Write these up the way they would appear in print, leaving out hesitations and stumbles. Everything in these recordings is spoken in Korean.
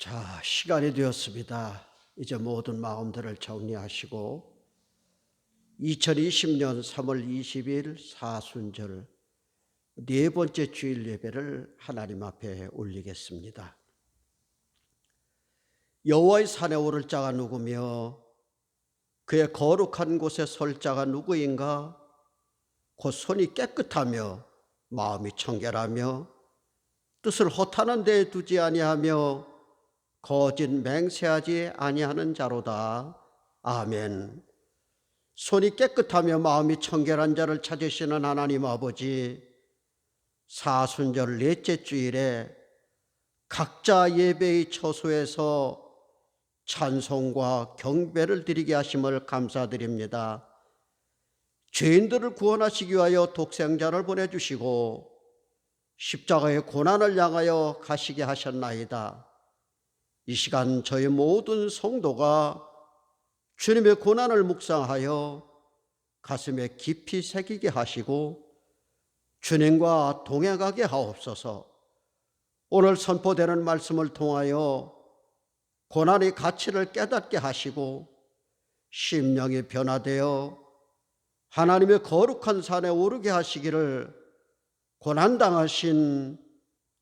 자, 시간이 되었습니다. 이제 모든 마음들을 정리하시고 2020년 3월 20일 사순절 네 번째 주일 예배를 하나님 앞에 올리겠습니다. 여호와의 산에 오를 자가 누구며 그의 거룩한 곳에 설 자가 누구인가? 곧 손이 깨끗하며 마음이 청결하며 뜻을 허탄한 데에 두지 아니하며 거짓 맹세하지 아니하는 자로다. 아멘. 손이 깨끗하며 마음이 청결한 자를 찾으시는 하나님 아버지, 사순절 넷째 주일에 각자 예배의 처소에서 찬송과 경배를 드리게 하심을 감사드립니다. 죄인들을 구원하시기 위하여 독생자를 보내주시고 십자가의 고난을 향하여 가시게 하셨나이다. 이 시간 저희 모든 성도가 주님의 고난을 묵상하여 가슴에 깊이 새기게 하시고 주님과 동행하게 하옵소서. 오늘 선포되는 말씀을 통하여 고난의 가치를 깨닫게 하시고 심령이 변화되어 하나님의 거룩한 산에 오르게 하시기를 고난당하신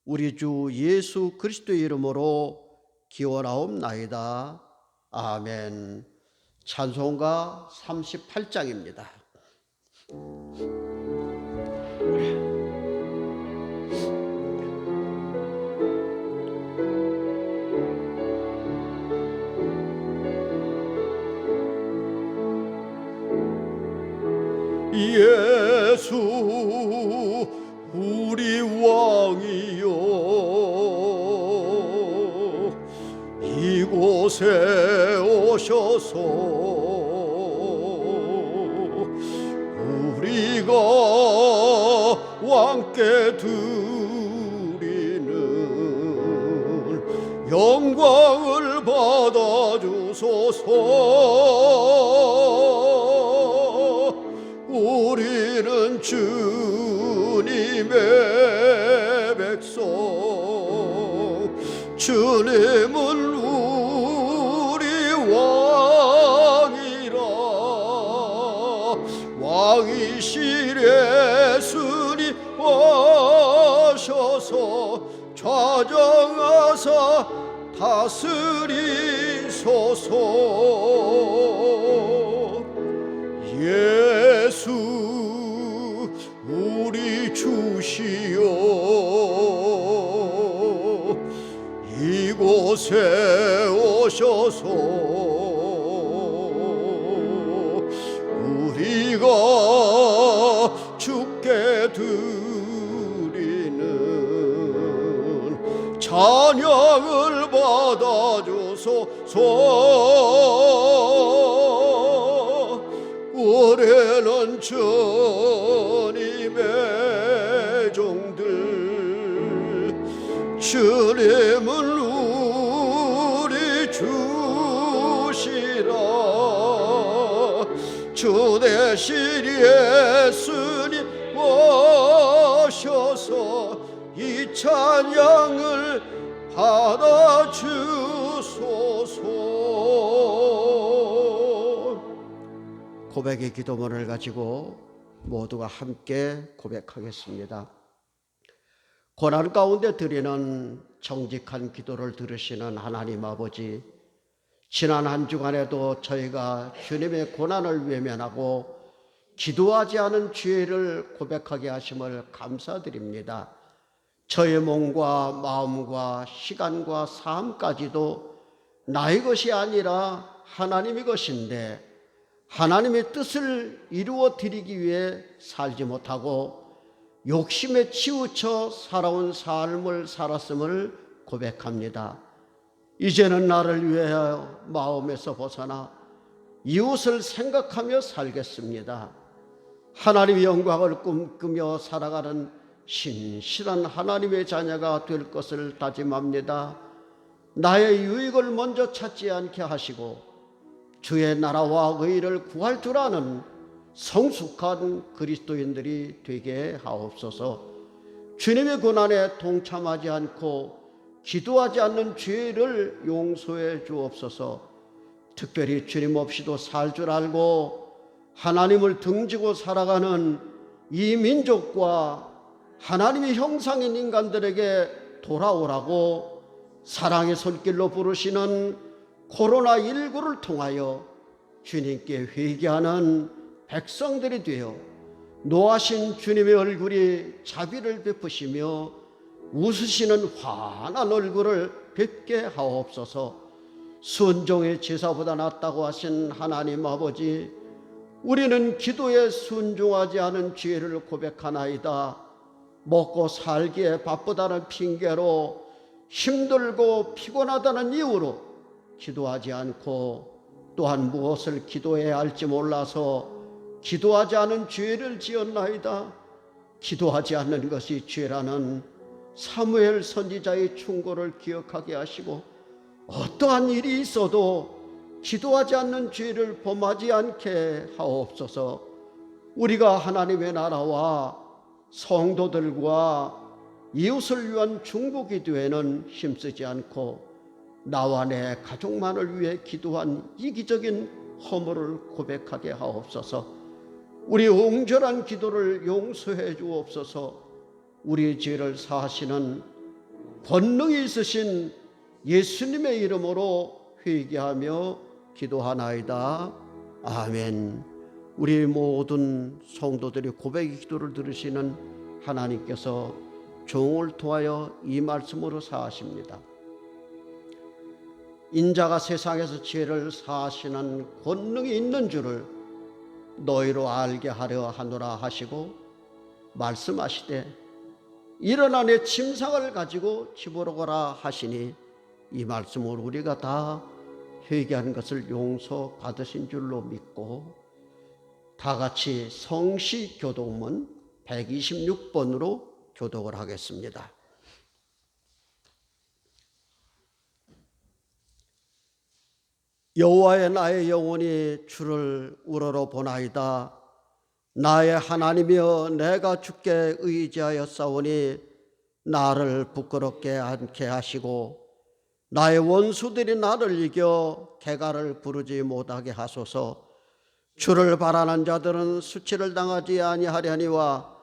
우리 주 예수 그리스도의 이름으로 기원하옵나이다. 아멘. 찬송가 38장입니다. 예수 우리 왕이여, 이곳에 오셔서 우리가 왕께 드리는 영광을 받아주소서. 우리는 주님의 백성, 주님은 우리 왕이라. 왕이신 예수님 오셔서 좌정하사 다스리소서. 예수 우리 주시여, 이곳에 오셔서 우리가 주께 드리는 찬양을 받아주소서. 우리는 주님의 종들, 주님은 우리 주시라. 주 대신 예수님 오셔서 이 찬양을 받아주소서. 고백의 기도문을 가지고 모두가 함께 고백하겠습니다. 고난 가운데 드리는 정직한 기도를 들으시는 하나님 아버지, 지난 한 주간에도 저희가 주님의 고난을 외면하고 기도하지 않은 죄를 고백하게 하심을 감사드립니다. 저의 몸과 마음과 시간과 삶까지도 나의 것이 아니라 하나님의 것인데 하나님의 뜻을 이루어 드리기 위해 살지 못하고 욕심에 치우쳐 살아온 삶을 살았음을 고백합니다. 이제는 나를 위하여 마음에서 벗어나 이웃을 생각하며 살겠습니다. 하나님의 영광을 꿈꾸며 살아가는 신실한 하나님의 자녀가 될 것을 다짐합니다. 나의 유익을 먼저 찾지 않게 하시고 주의 나라와 의를 구할 줄 아는 성숙한 그리스도인들이 되게 하옵소서. 주님의 고난에 동참하지 않고 기도하지 않는 죄를 용서해 주옵소서. 특별히 주님 없이도 살 줄 알고 하나님을 등지고 살아가는 이 민족과 하나님의 형상인 인간들에게 돌아오라고 사랑의 손길로 부르시는 코로나19를 통하여 주님께 회개하는 백성들이 되어 노하신 주님의 얼굴이 자비를 베푸시며 웃으시는 환한 얼굴을 뵙게 하옵소서. 순종의 제사보다 낫다고 하신 하나님 아버지, 우리는 기도에 순종하지 않은 죄를 고백하나이다. 먹고 살기에 바쁘다는 핑계로, 힘들고 피곤하다는 이유로 기도하지 않고, 또한 무엇을 기도해야 할지 몰라서 기도하지 않은 죄를 지었나이다. 기도하지 않는 것이 죄라는 사무엘 선지자의 충고를 기억하게 하시고, 어떠한 일이 있어도 기도하지 않는 죄를 범하지 않게 하옵소서. 우리가 하나님의 나라와 성도들과 이웃을 위한 중보기도에는 힘쓰지 않고 나와 내 가족만을 위해 기도한 이기적인 허물을 고백하게 하옵소서. 우리 옹졸한 기도를 용서해 주옵소서. 우리 죄를 사하시는 권능이 있으신 예수님의 이름으로 회개하며 기도하나이다. 아멘. 우리 모든 성도들이 고백의 기도를 들으시는 하나님께서 종을 통하여 이 말씀으로 사하십니다. 인자가 세상에서 죄를 사하시는 권능이 있는 줄을 너희로 알게 하려 하노라 하시고 말씀하시되, 일어나 내 침상을 가지고 집으로 가라 하시니, 이 말씀을 우리가 다 회개한 것을 용서받으신 줄로 믿고 다 같이 성시 교독문 126번으로 교독을 하겠습니다. 여호와의 나의 영혼이 주를 우러러 보나이다. 나의 하나님이여, 내가 주께 의지하여 싸우니 나를 부끄럽게 않게 하시고 나의 원수들이 나를 이겨 개가를 부르지 못하게 하소서. 주를 바라는 자들은 수치를 당하지 아니하려니와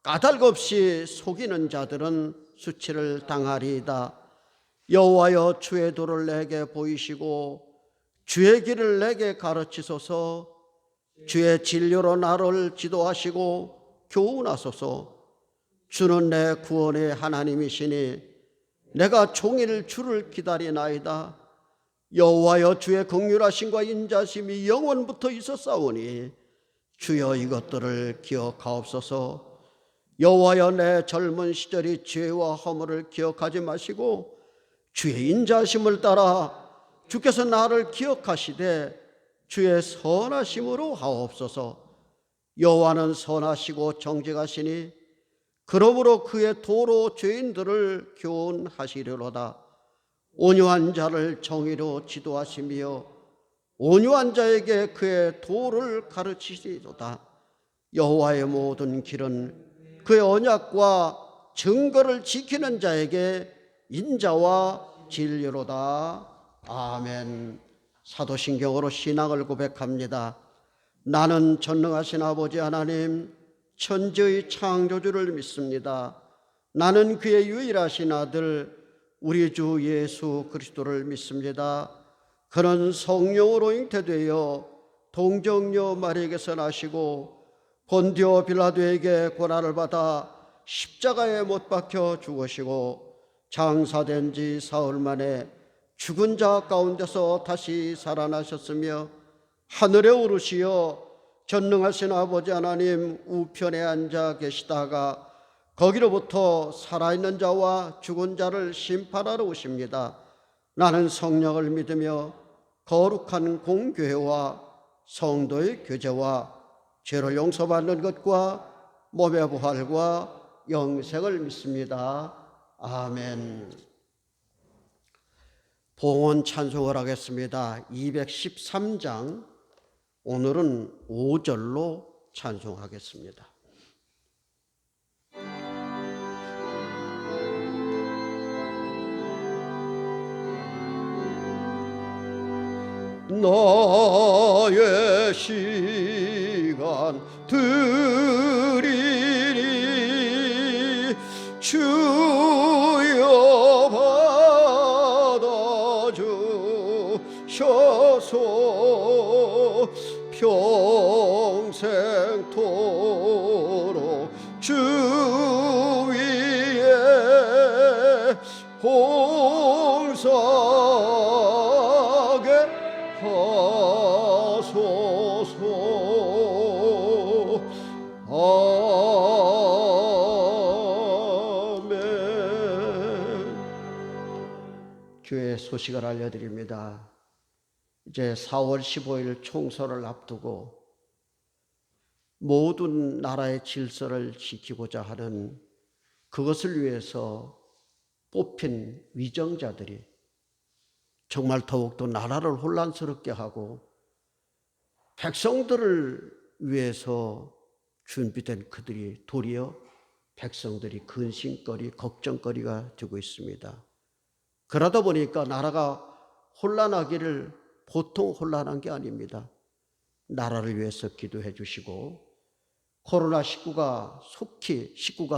까닭 없이 속이는 자들은 수치를 당하리이다. 여호와여, 주의 도를 내게 보이시고 주의 길을 내게 가르치소서. 주의 진료로 나를 지도하시고 교훈하소서. 주는 내 구원의 하나님이시니 내가 종일 주를 기다리나이다. 여호와여, 주의 긍휼하심과 인자심이 영원부터 있었사오니 주여 이것들을 기억하옵소서. 여호와여, 내 젊은 시절의 죄와 허물을 기억하지 마시고 주의 인자심을 따라 주께서 나를 기억하시되 주의 선하심으로 하옵소서. 여호와는 선하시고 정직하시니 그러므로 그의 도로 죄인들을 교훈하시려로다. 온유한 자를 정의로 지도하시며 온유한 자에게 그의 도를 가르치시리로다. 여호와의 모든 길은 그의 언약과 증거를 지키는 자에게 인자와 진리로다. 아멘. 사도신경으로 신앙을 고백합니다. 나는 전능하신 아버지 하나님, 천지의 창조주를 믿습니다. 나는 그의 유일하신 아들 우리 주 예수 그리스도를 믿습니다. 그는 성령으로 잉태되어 동정녀 마리아에게서 나시고 본디오 빌라도에게 고난을 받아 십자가에 못 박혀 죽으시고 장사된 지 사흘 만에 죽은 자 가운데서 다시 살아나셨으며 하늘에 오르시어 전능하신 아버지 하나님 우편에 앉아 계시다가 거기로부터 살아있는 자와 죽은 자를 심판하러 오십니다. 나는 성령을 믿으며 거룩한 공교회와 성도의 교제와 죄를 용서받는 것과 몸의 부활과 영생을 믿습니다. 아멘. 봉헌 찬송을 하겠습니다. 213장, 오늘은 5절로 찬송하겠습니다. 나의 시간 드리니 주여 받아주셔서 평생토록 주 위에 봉사하게 하소서. 아멘. 교회 소식을 알려드립니다. 이제 4월 15일 총선을 앞두고 모든 나라의 질서를 지키고자 하는 그것을 위해서 뽑힌 위정자들이 정말 더욱더 나라를 혼란스럽게 하고 백성들을 위해서 준비된 그들이 도리어 백성들이 근심거리, 걱정거리가 되고 있습니다. 그러다 보니까 나라가 혼란하기를 보통 혼란한 게 아닙니다. 나라를 위해서 기도해 주시고 코로나19가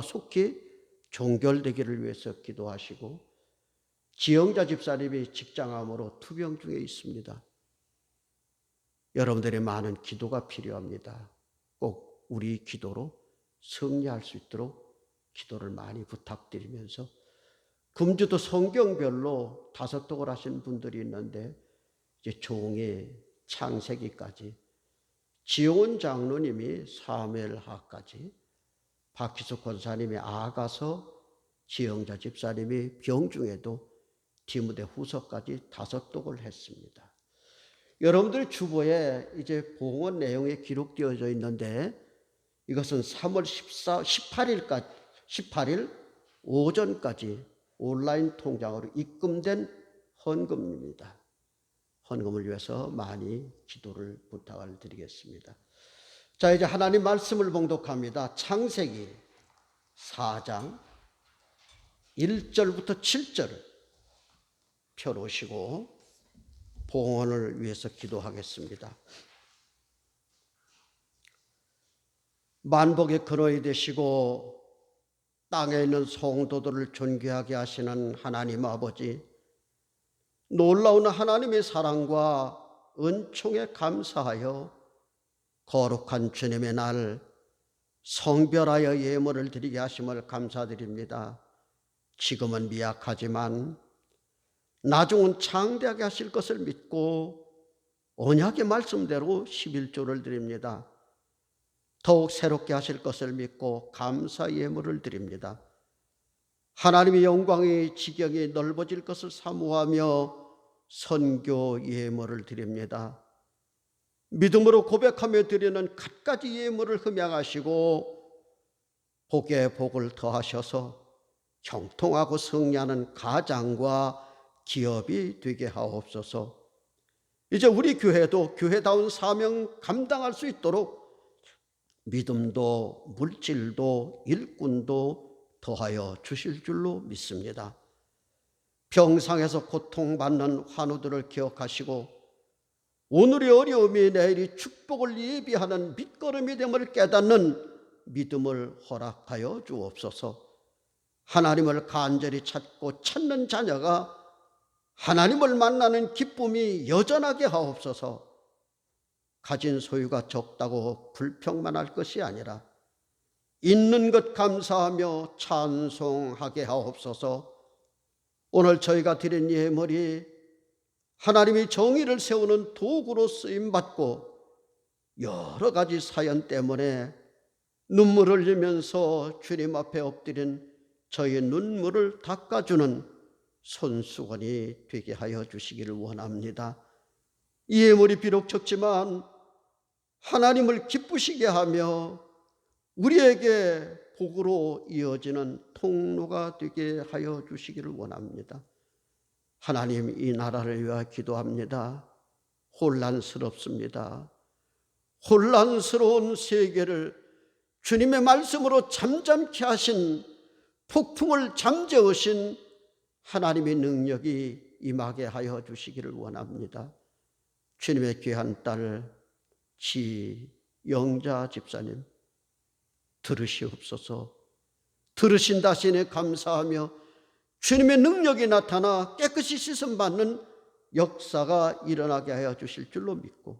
속히 종결되기를 위해서 기도하시고 지영자 집사님이 직장암으로 투병 중에 있습니다. 여러분들의 많은 기도가 필요합니다. 꼭 우리 기도로 승리할 수 있도록 기도를 많이 부탁드리면서 금주도 성경별로 5독을 하신 분들이 있는데 이제 종이 창세기까지 지용훈 장로님이 사무엘하까지 박희숙 권사님이 아가서 지영자 집사님이 병중에도 디모데후서까지 5독을 했습니다. 여러분들 주보에 이제 봉헌 내용이 기록되어져 있는데 이것은 3월 18일 오전까지 온라인 통장으로 입금된 헌금입니다. 헌금을 위해서 많이 기도를 부탁을 드리겠습니다. 자, 이제 하나님 말씀을 봉독합니다. 창세기 4장 1절부터 7절을 펴놓으시고 봉헌을 위해서 기도하겠습니다. 만복의 근원이 되시고 땅에 있는 성도들을 존귀하게 하시는 하나님 아버지, 놀라운 하나님의 사랑과 은총에 감사하여 거룩한 주님의 날 성별하여 예물을 드리게 하심을 감사드립니다. 지금은 미약하지만 나중은 창대하게 하실 것을 믿고 언약의 말씀대로 11조를 드립니다. 더욱 새롭게 하실 것을 믿고 감사 예물을 드립니다. 하나님의 영광의 지경이 넓어질 것을 사모하며 선교 예물을 드립니다. 믿음으로 고백하며 드리는 갖가지 예물을 흠양하시고 복에 복을 더하셔서 형통하고 승리하는 가장과 기업이 되게 하옵소서. 이제 우리 교회도 교회다운 사명 감당할 수 있도록 믿음도 물질도 일꾼도 더하여 주실 줄로 믿습니다. 병상에서 고통받는 환우들을 기억하시고 오늘의 어려움이 내일이 축복을 예비하는 밑거름이 됨을 깨닫는 믿음을 허락하여 주옵소서. 하나님을 간절히 찾고 찾는 자녀가 하나님을 만나는 기쁨이 여전하게 하옵소서. 가진 소유가 적다고 불평만 할 것이 아니라 있는 것 감사하며 찬송하게 하옵소서. 오늘 저희가 드린 예물이 하나님이 정의를 세우는 도구로 쓰임받고 여러 가지 사연 때문에 눈물을 흘리면서 주님 앞에 엎드린 저희의 눈물을 닦아주는 손수건이 되게 하여 주시기를 원합니다. 이 예물이 비록 적지만 하나님을 기쁘시게 하며 우리에게 복으로 이어지는 통로가 되게 하여 주시기를 원합니다. 하나님, 이 나라를 위하여 기도합니다. 혼란스럽습니다. 혼란스러운 세계를 주님의 말씀으로 잠잠케 하신, 폭풍을 잠재우신 하나님의 능력이 임하게 하여 주시기를 원합니다. 주님의 귀한 딸 지영자 집사님 들으시옵소서. 들으신 다시에 감사하며 주님의 능력이 나타나 깨끗이 씻음받는 역사가 일어나게 하여 주실 줄로 믿고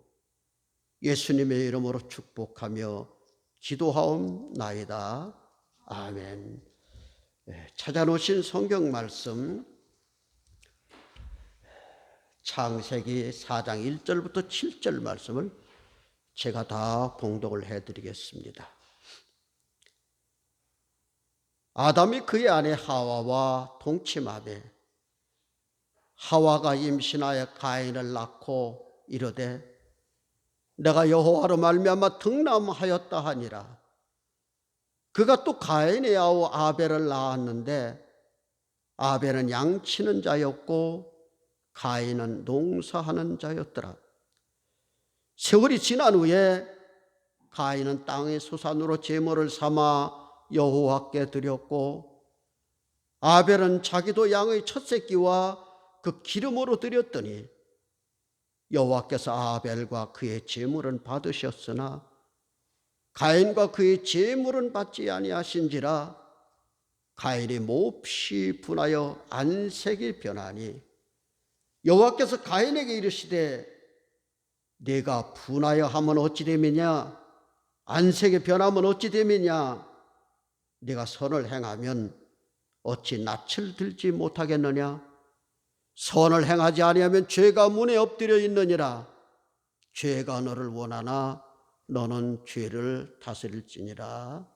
예수님의 이름으로 축복하며 기도하옵나이다. 아멘. 찾아놓으신 성경 말씀 창세기 4장 1절부터 7절 말씀을 제가 다 봉독을 해드리겠습니다. 아담이 그의 아내 하와와 동침하되 하와가 임신하여 가인을 낳고 이르되 내가 여호와로 말미암아 등남하였다 하니라. 그가 또 가인의 아우 아벨을 낳았는데 아벨은 양치는 자였고 가인은 농사하는 자였더라. 세월이 지난 후에 가인은 땅의 소산으로 제물을 삼아 여호와께 드렸고 아벨은 자기도 양의 첫 새끼와 그 기름으로 드렸더니 여호와께서 아벨과 그의 제물은 받으셨으나 가인과 그의 제물은 받지 아니하신지라. 가인이 몹시 분하여 안색이 변하니 여호와께서 가인에게 이르시되 네가 분하여 하면 어찌 됨이냐? 안색이 변하면 어찌 됨이냐? 네가 선을 행하면 어찌 낯을 들지 못하겠느냐? 선을 행하지 아니하면 죄가 문에 엎드려 있느니라. 죄가 너를 원하나 너는 죄를 다스릴지니라.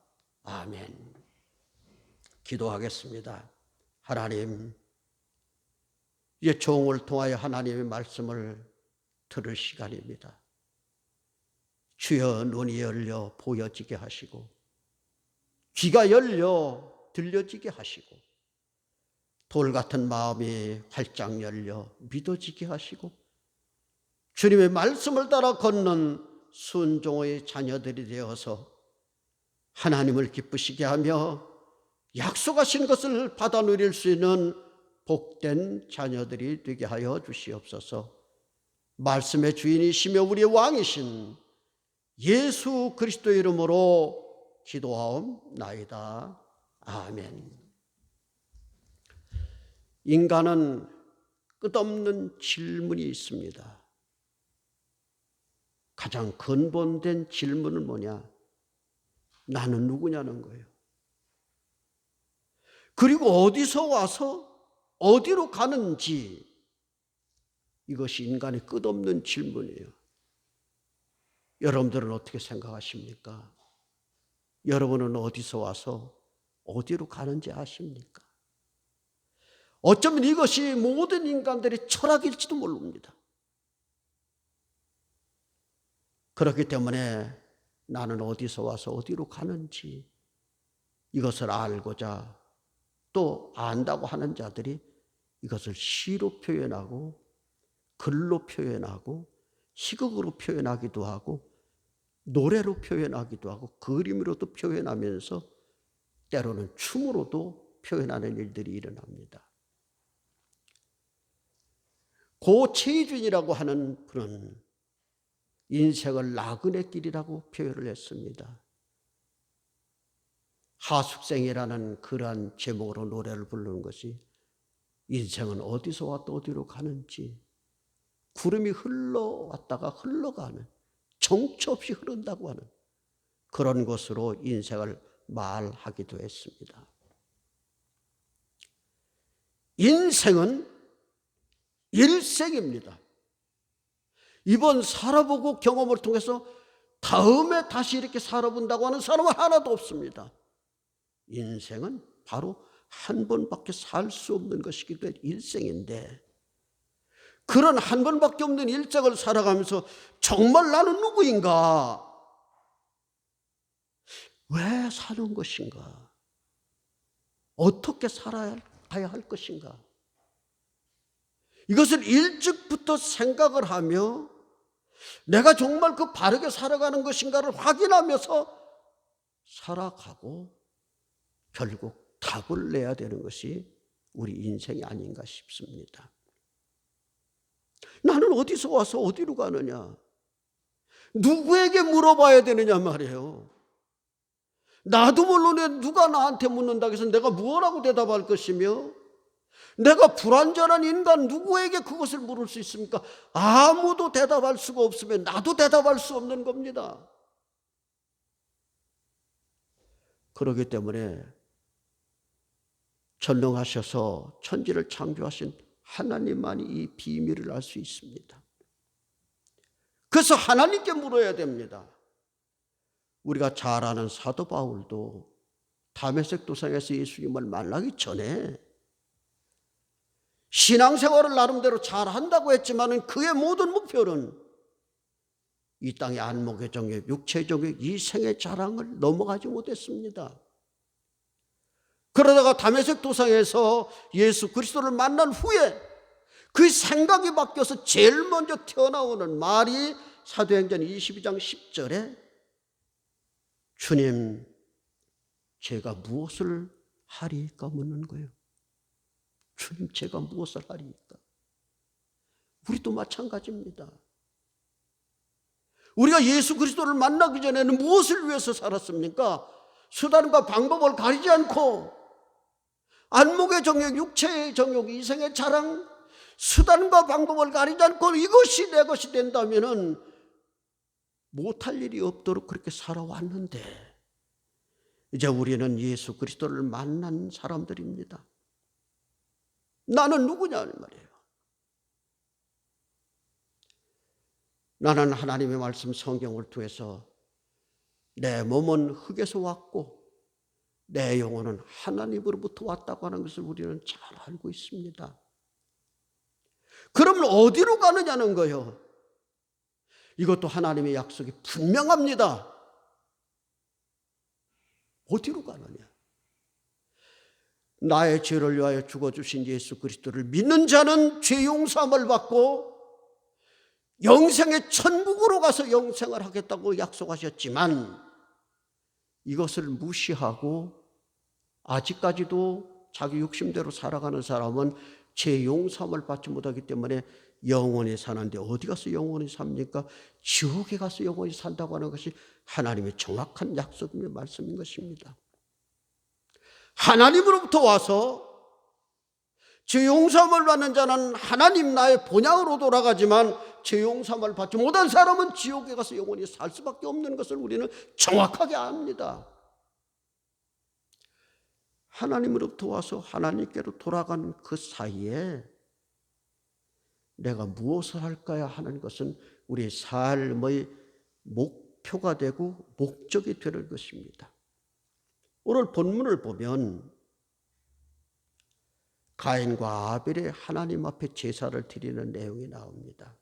아멘. 기도하겠습니다. 하나님, 이제 종을 통하여 하나님의 말씀을 들을 시간입니다. 주여 눈이 열려 보여지게 하시고 귀가 열려 들려지게 하시고 돌 같은 마음이 활짝 열려 믿어지게 하시고 주님의 말씀을 따라 걷는 순종의 자녀들이 되어서 하나님을 기쁘시게 하며 약속하신 것을 받아 누릴 수 있는 복된 자녀들이 되게 하여 주시옵소서. 말씀의 주인이시며 우리의 왕이신 예수 그리스도 이름으로 기도하옵나이다. 아멘. 인간은 끝없는 질문이 있습니다. 가장 근본된 질문은 뭐냐? 나는 누구냐는 거예요. 그리고 어디서 와서 어디로 가는지, 이것이 인간의 끝없는 질문이에요. 여러분들은 어떻게 생각하십니까? 여러분은 어디서 와서 어디로 가는지 아십니까? 어쩌면 이것이 모든 인간들의 철학일지도 모릅니다. 그렇기 때문에 나는 어디서 와서 어디로 가는지 이것을 알고자 또 안다고 하는 자들이 이것을 시로 표현하고 글로 표현하고 희극으로 표현하기도 하고 노래로 표현하기도 하고 그림으로도 표현하면서 때로는 춤으로도 표현하는 일들이 일어납니다. 고 최희준이라고 하는 분은 인생을 나그네 길이라고 표현을 했습니다. 하숙생이라는 그러한 제목으로 노래를 부르는 것이 인생은 어디서 왔다 어디로 가는지, 구름이 흘러왔다가 흘러가는, 정처 없이 흐른다고 하는 그런 것으로 인생을 말하기도 했습니다. 인생은 일생입니다. 이번 살아보고 경험을 통해서 다음에 다시 이렇게 살아본다고 하는 사람은 하나도 없습니다. 인생은 바로 한 번밖에 살 수 없는 것이기 때문에 일생인데, 그런 한 번밖에 없는 일생을 살아가면서 정말 나는 누구인가? 왜 사는 것인가? 어떻게 살아야 할 것인가? 이것을 일찍부터 생각을 하며 내가 정말 그 바르게 살아가는 것인가를 확인하면서 살아가고 결국 답을 내야 되는 것이 우리 인생이 아닌가 싶습니다. 나는 어디서 와서 어디로 가느냐? 누구에게 물어봐야 되느냐 말이에요. 나도 모르는데 누가 나한테 묻는다고 해서 내가 무엇라고 대답할 것이며, 내가 불완전한 인간 누구에게 그것을 물을 수 있습니까? 아무도 대답할 수가 없으면 나도 대답할 수 없는 겁니다. 그렇기 때문에 전능하셔서 천지를 창조하신 하나님만이 이 비밀을 알 수 있습니다. 그래서 하나님께 물어야 됩니다. 우리가 잘 아는 사도 바울도 다메섹 도상에서 예수님을 만나기 전에 신앙생활을 나름대로 잘한다고 했지만 그의 모든 목표는 이 땅의 안목의 정욕, 육체의 정욕, 이 생의 자랑을 넘어가지 못했습니다. 그러다가 다메섹 도상에서 예수 그리스도를 만난 후에 그 생각이 바뀌어서 제일 먼저 튀어나오는 말이 사도행전 22장 10절에 주님, 제가 무엇을 하리이까 묻는 거예요. 주님, 제가 무엇을 하리이까? 우리도 마찬가지입니다. 우리가 예수 그리스도를 만나기 전에는 무엇을 위해서 살았습니까? 수단과 방법을 가리지 않고 안목의 정욕, 육체의 정욕, 이생의 자랑, 수단과 방법을 가리지 않고 이것이 내 것이 된다면 못할 일이 없도록 그렇게 살아왔는데, 이제 우리는 예수 그리스도를 만난 사람들입니다. 나는 누구냐 말이에요. 나는 하나님의 말씀 성경을 통해서 내 몸은 흙에서 왔고 내 영혼은 하나님으로부터 왔다고 하는 것을 우리는 잘 알고 있습니다. 그러면 어디로 가느냐는 거예요. 이것도 하나님의 약속이 분명합니다. 어디로 가느냐? 나의 죄를 위하여 죽어주신 예수 그리스도를 믿는 자는 죄 용서함을 받고 영생의 천국으로 가서 영생을 하겠다고 약속하셨지만, 이것을 무시하고 아직까지도 자기 욕심대로 살아가는 사람은 죄 용서함을 받지 못하기 때문에 영원히 사는데 어디 가서 영원히 삽니까? 지옥에 가서 영원히 산다고 하는 것이 하나님의 정확한 약속의 말씀인 것입니다. 하나님으로부터 와서 죄 용서함을 받는 자는 하나님 나의 본향으로 돌아가지만 죄 용서함을 받지 못한 사람은 지옥에 가서 영원히 살 수밖에 없는 것을 우리는 정확하게 압니다. 하나님으로부터 와서 하나님께로 돌아간 그 사이에 내가 무엇을 할까야 하는 것은 우리의 삶의 목표가 되고 목적이 되는 것입니다. 오늘 본문을 보면 가인과 아벨의 하나님 앞에 제사를 드리는 내용이 나옵니다.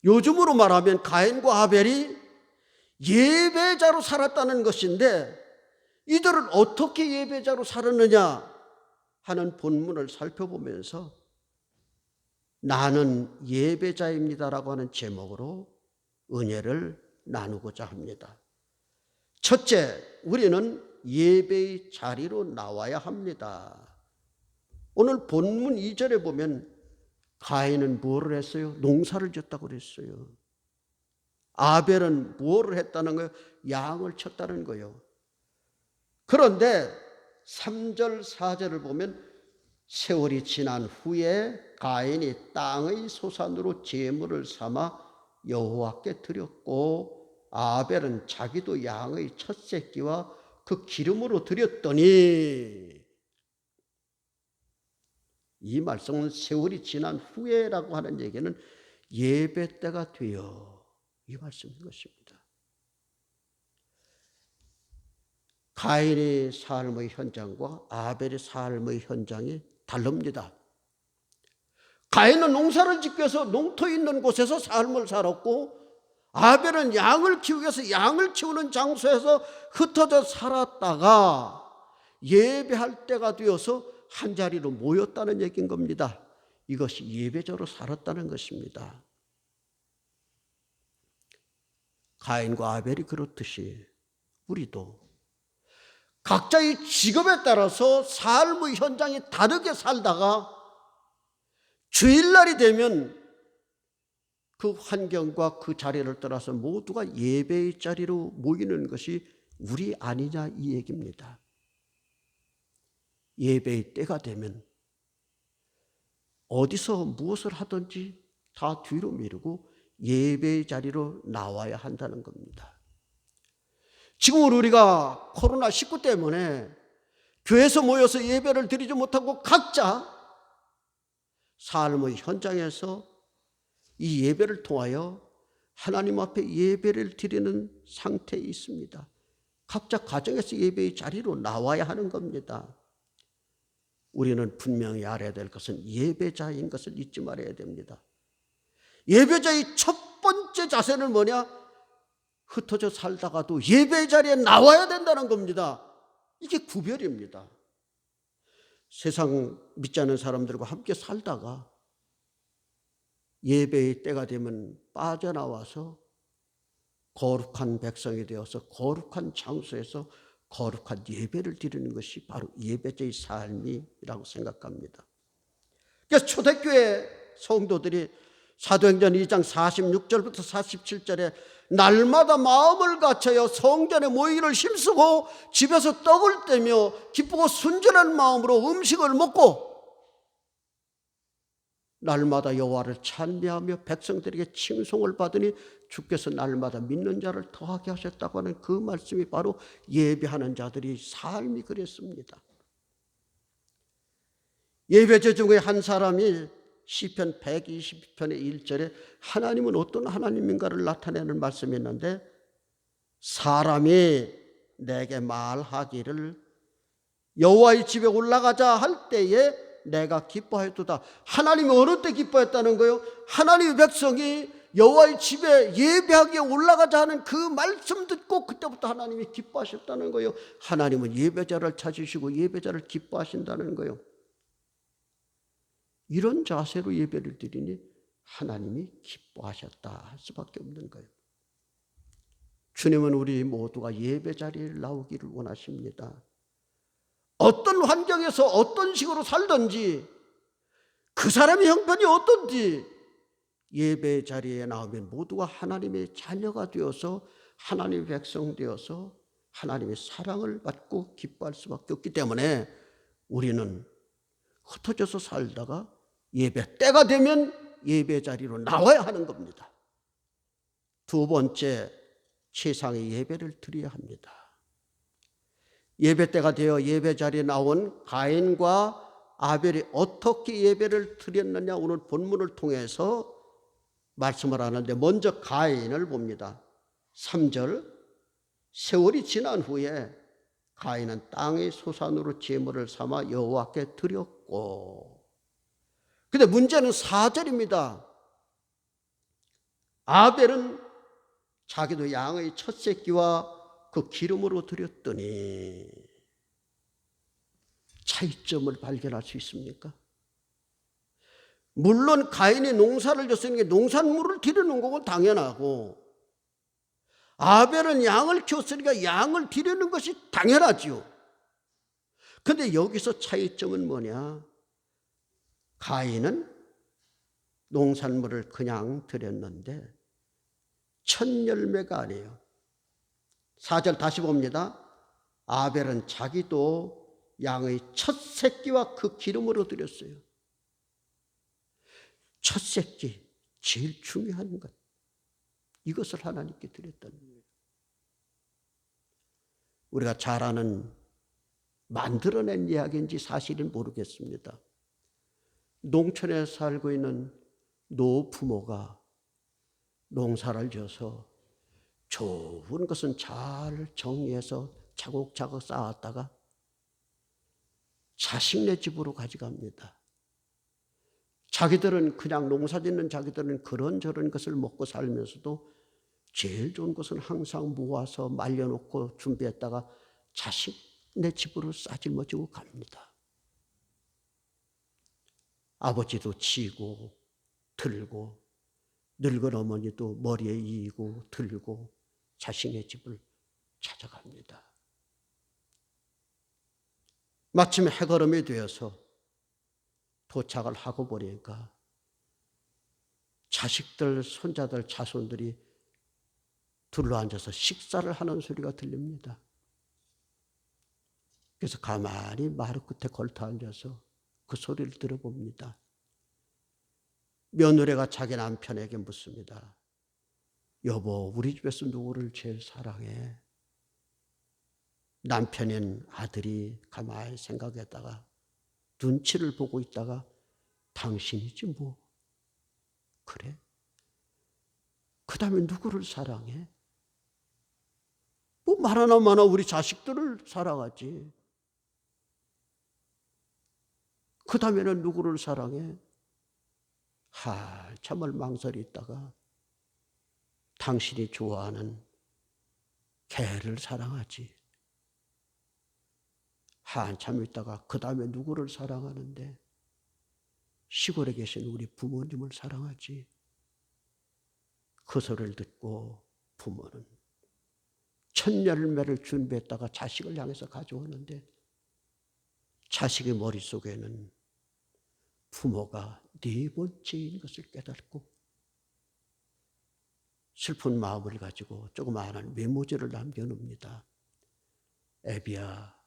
요즘으로 말하면 가인과 아벨이 예배자로 살았다는 것인데, 이들은 어떻게 예배자로 살았느냐 하는 본문을 살펴보면서 나는 예배자입니다라고 하는 제목으로 은혜를 나누고자 합니다. 첫째, 우리는 예배의 자리로 나와야 합니다. 오늘 본문 2절에 보면 가인은 무엇을 했어요? 농사를 졌다고 그랬어요. 아벨은 무엇을 했다는 거예요? 양을 쳤다는 거예요. 그런데 3절 4절을 보면 세월이 지난 후에 가인이 땅의 소산으로 제물을 삼아 여호와께 드렸고 아벨은 자기도 양의 첫 새끼와 그 기름으로 드렸더니, 이 말씀은 세월이 지난 후에라고 하는 얘기는 예배 때가 되어 이 말씀인 것입니다. 가인의 삶의 현장과 아벨의 삶의 현장이 다릅니다. 가인은 농사를 짓기 위해서 농토 있는 곳에서 삶을 살았고, 아벨은 양을 키우기 위해서 양을 키우는 장소에서 흩어져 살았다가 예배할 때가 되어서 한자리로 모였다는 얘기인 겁니다. 이것이 예배자로 살았다는 것입니다. 가인과 아벨이 그렇듯이 우리도 각자의 직업에 따라서 삶의 현장이 다르게 살다가 주일날이 되면 그 환경과 그 자리를 떠나서 모두가 예배의 자리로 모이는 것이 우리 아니냐 이 얘기입니다. 예배의 때가 되면 어디서 무엇을 하든지 다 뒤로 미루고 예배의 자리로 나와야 한다는 겁니다. 지금 우리가 코로나19 때문에 교회에서 모여서 예배를 드리지 못하고 각자 삶의 현장에서 이 예배를 통하여 하나님 앞에 예배를 드리는 상태에 있습니다. 각자 가정에서 예배의 자리로 나와야 하는 겁니다. 우리는 분명히 알아야 될 것은 예배자인 것을 잊지 말아야 됩니다. 예배자의 첫 번째 자세는 뭐냐? 흩어져 살다가도 예배 자리에 나와야 된다는 겁니다. 이게 구별입니다. 세상 믿지 않는 사람들과 함께 살다가 예배의 때가 되면 빠져나와서 거룩한 백성이 되어서 거룩한 장소에서 거룩한 예배를 드리는 것이 바로 예배자의 삶이라고 생각합니다. 그래서 초대교회 성도들이 사도행전 2장 46절부터 47절에 날마다 마음을 갖춰여 성전에 모이기를 힘쓰고 집에서 떡을 떼며 기쁘고 순전한 마음으로 음식을 먹고 날마다 여호와를 찬미하며 백성들에게 칭송을 받으니 주께서 날마다 믿는 자를 더하게 하셨다고 하는 그 말씀이 바로 예배하는 자들의 삶이 그랬습니다. 예배자 중에 한 사람이 시편 120편의 1절에 하나님은 어떤 하나님인가를 나타내는 말씀이 있는데, 사람이 내게 말하기를 여호와의 집에 올라가자 할 때에 내가 기뻐하였도다. 하나님이 어느 때 기뻐했다는 거예요? 하나님의 백성이 여호와의 집에 예배하기에 올라가자 하는 그 말씀 듣고 그때부터 하나님이 기뻐하셨다는 거예요. 하나님은 예배자를 찾으시고 예배자를 기뻐하신다는 거예요. 이런 자세로 예배를 드리니 하나님이 기뻐하셨다 할 수밖에 없는 거예요. 주님은 우리 모두가 예배 자리에 나오기를 원하십니다. 어떤 환경에서 어떤 식으로 살든지 그 사람의 형편이 어떤지 예배 자리에 나오면 모두가 하나님의 자녀가 되어서 하나님의 백성 되어서 하나님의 사랑을 받고 기뻐할 수밖에 없기 때문에 우리는 흩어져서 살다가 예배 때가 되면 예배 자리로 나와야 하는 겁니다. 두 번째, 최상의 예배를 드려야 합니다. 예배 때가 되어 예배 자리에 나온 가인과 아벨이 어떻게 예배를 드렸느냐 오늘 본문을 통해서 말씀을 하는데, 먼저 가인을 봅니다. 3절, 세월이 지난 후에 가인은 땅의 소산으로 제물을 삼아 여호와께 드렸고, 근데 문제는 4절입니다. 아벨은 자기도 양의 첫 새끼와 그 기름으로 드렸더니, 차이점을 발견할 수 있습니까? 물론 가인이 농사를 졌으니까 농산물을 드리는 건 당연하고, 아벨은 양을 키웠으니까 양을 드리는 것이 당연하지요. 그런데 여기서 차이점은 뭐냐? 가인은 농산물을 그냥 드렸는데 첫 열매가 아니에요. 4절 다시 봅니다. 아벨은 자기도 양의 첫 새끼와 그 기름으로 드렸어요. 첫 새끼, 제일 중요한 것, 이것을 하나님께 드렸다는 거예요. 우리가 잘 아는 만들어낸 이야기인지 사실은 모르겠습니다. 농촌에 살고 있는 노부모가 농사를 져서 좋은 것은 잘 정리해서 차곡차곡 쌓았다가 자식네 집으로 가져갑니다. 자기들은 그냥 농사 짓는 자기들은 그런저런 것을 먹고 살면서도 제일 좋은 것은 항상 모아서 말려놓고 준비했다가 자식네 집으로 싸질머지고 갑니다. 아버지도 지고 들고, 늙은 어머니도 머리에 이고 들고 자신의 집을 찾아갑니다. 마침 해걸음이 되어서 도착을 하고 보니까 자식들, 손자들, 자손들이 둘러앉아서 식사를 하는 소리가 들립니다. 그래서 가만히 마루 끝에 걸터 앉아서 그 소리를 들어봅니다. 며느리가 자기 남편에게 묻습니다. 여보, 우리 집에서 누구를 제일 사랑해? 남편인 아들이 가만히 생각했다가 눈치를 보고 있다가 당신이지 뭐. 그래? 그 다음에 누구를 사랑해? 뭐 말 하나마나 우리 자식들을 사랑하지. 그 다음에는 누구를 사랑해? 참을 망설이 있다가 당신이 좋아하는 개를 사랑하지. 한참 있다가 그 다음에 누구를 사랑하는데? 시골에 계신 우리 부모님을 사랑하지. 그 소리를 듣고 부모는 첫 열매를 준비했다가 자식을 향해서 가져오는데 자식의 머릿속에는 부모가 네 번째인 것을 깨닫고 슬픈 마음을 가지고 조그마한 메모지를 남겨놓습니다. 애비야,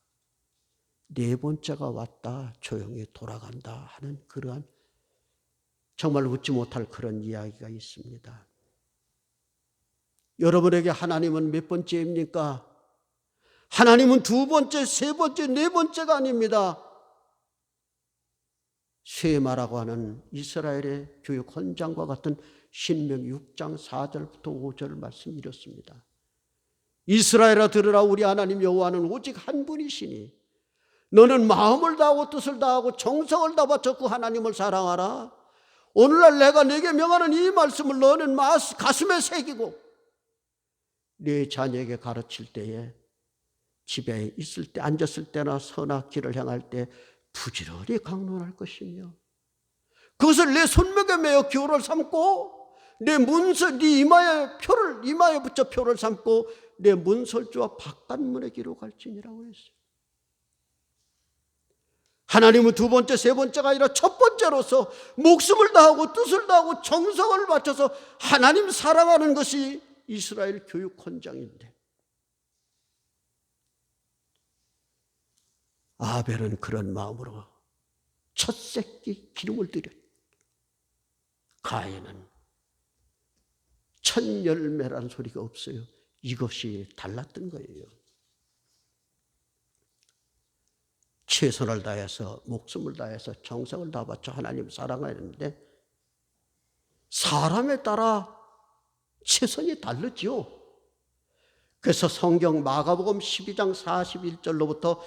네 번째가 왔다. 조용히 돌아간다 하는 그러한 정말 웃지 못할 그런 이야기가 있습니다. 여러분에게 하나님은 몇 번째입니까? 하나님은 두 번째, 세 번째, 네 번째가 아닙니다. 쉐마라고 하는 이스라엘의 교육 헌장과 같은 신명기 6장 4절부터 5절 말씀이 이렇습니다. 이스라엘아 들으라. 우리 하나님 여호와는 오직 한 분이시니 너는 마음을 다하고 뜻을 다하고 정성을 다하여 그 하나님을 사랑하라. 오늘날 내가 네게 명하는 이 말씀을 너는 가슴에 새기고 네 자녀에게 가르칠 때에 집에 있을 때 앉았을 때나 서나 길을 향할 때 부지런히 강론할 것이며 그것을 내 손목에 매어 기호를 삼고 내 문서 네 이마에 붙여 표를 삼고 내 문설주와 바깥문에 기록할지니라고 했어요. 하나님은 두 번째, 세 번째가 아니라 첫 번째로서 목숨을 다하고 뜻을 다하고 정성을 바쳐서 하나님 사랑하는 것이 이스라엘 교육 헌장인데 아벨은 그런 마음으로 첫 새끼 기름을 드렸고 가인은 첫 열매라는 소리가 없어요. 이것이 달랐던 거예요. 최선을 다해서 목숨을 다해서 정성을 다 바쳐 하나님 사랑하는데 사람에 따라 최선이 다르죠. 그래서 성경 마가복음 12장 41절로부터